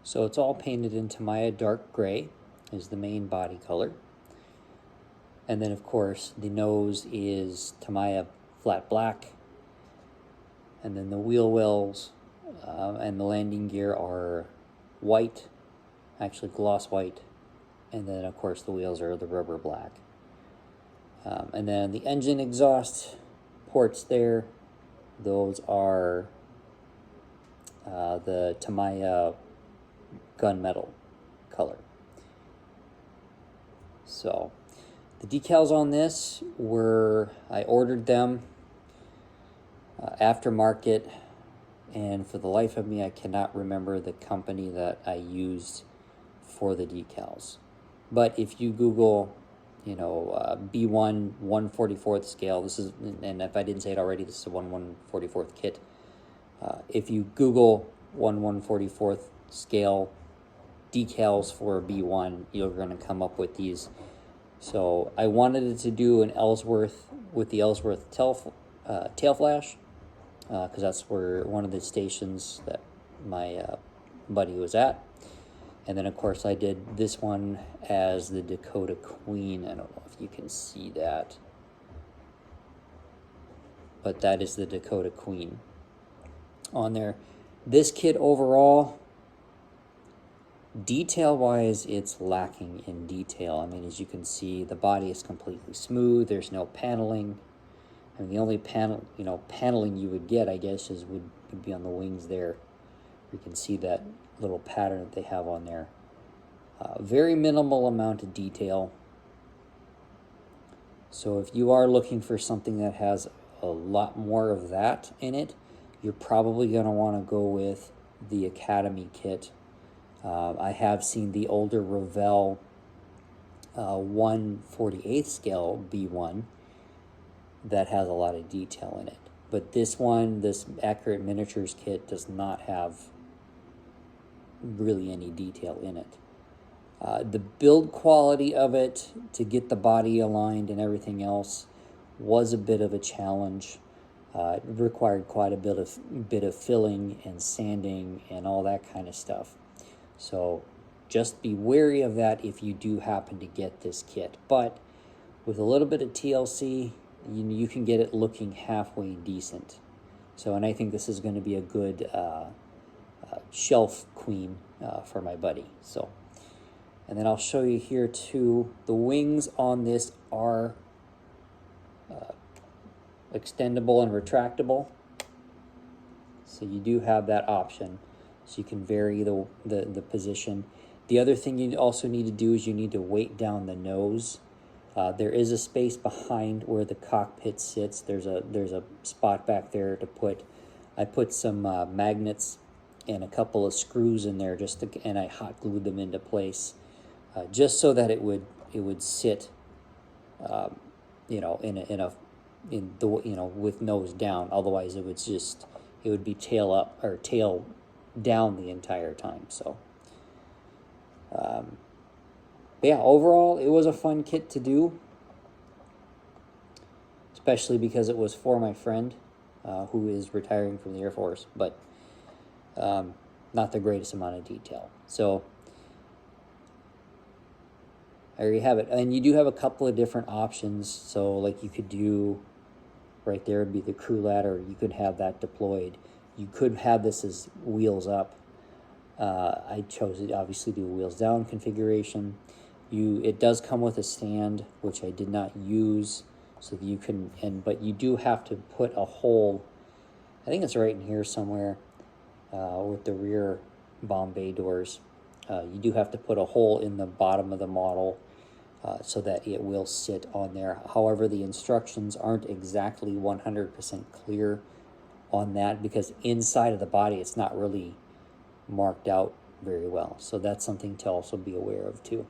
So it's all painted in Tamiya dark gray is the main body color. And then of course the nose is Tamiya flat black. And then the wheel wells and the landing gear are white, actually gloss white. And then of course the wheels are the rubber black. And then the engine exhaust ports there, those are the Tamiya gunmetal color. So the decals on this were, I ordered them aftermarket, and for the life of me I cannot remember the company that I used for the decals. But if you Google, you know, B-1 1/44 scale, this is, and if I didn't say it already, this is a 1/144 kit. If you Google 1/144 scale decals for a B-1, you're going to come up with these. So I wanted it to do an Ellsworth with the Ellsworth tail flash, because that's where one of the stations that my buddy was at. And then of course I did this one as the Dakota Queen. I don't know if you can see that, but that is the Dakota Queen on there. This kit overall, detail wise, it's lacking in detail. I mean, as you can see, the body is completely smooth. There's no paneling. I mean, the only paneling you would get, I guess, would be on the wings there. You can see that little pattern that they have on there. Very minimal amount of detail. So if you are looking for something that has a lot more of that in it, you're probably going to want to go with the Academy kit. I have seen the older Revell 1/48 scale B1 that has a lot of detail in it. But this one, this Accurate Miniatures kit, does not have really any detail in it. The build quality of it, to get the body aligned and everything else, was a bit of a challenge. It required quite a bit of filling and sanding and all that kind of stuff. So just be wary of that if you do happen to get this kit. But with a little bit of TLC, you can get it looking halfway decent. So, and I think this is going to be a good shelf queen for my buddy. So, and then I'll show you here too, the wings on this are extendable and retractable. So you do have that option. So you can vary the position. The other thing you also need to do is you need to weight down the nose. There is a space behind where the cockpit sits. There's a spot back there to put. I put some magnets and a couple of screws in there and I hot glued them into place, just so that it would sit, you know, with nose down. Otherwise, it would be tail up or tail down the entire time. So. But yeah, overall, it was a fun kit to do, especially because it was for my friend who is retiring from the Air Force, but not the greatest amount of detail. So there you have it. And you do have a couple of different options. So like you could do, right there would be the crew ladder. You could have that deployed. You could have this as wheels up. I chose it, obviously, do a wheels down configuration. It does come with a stand, which I did not use, so that you can, but you do have to put a hole, I think it's right in here somewhere, with the rear bomb bay doors. You do have to put a hole in the bottom of the model so that it will sit on there. However, the instructions aren't exactly 100% clear on that, because inside of the body it's not really marked out very well. So that's something to also be aware of too.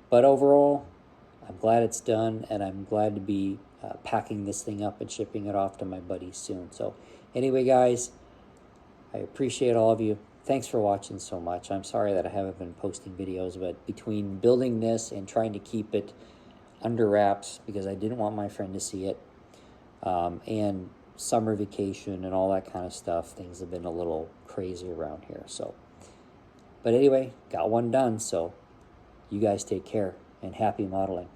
But overall, I'm glad it's done, and I'm glad to be packing this thing up and shipping it off to my buddies soon. So anyway, guys, I appreciate all of you. Thanks for watching so much. I'm sorry that I haven't been posting videos, but between building this and trying to keep it under wraps because I didn't want my friend to see it, and summer vacation and all that kind of stuff, things have been a little crazy around here. So But anyway, got one done, so you guys take care and happy modeling.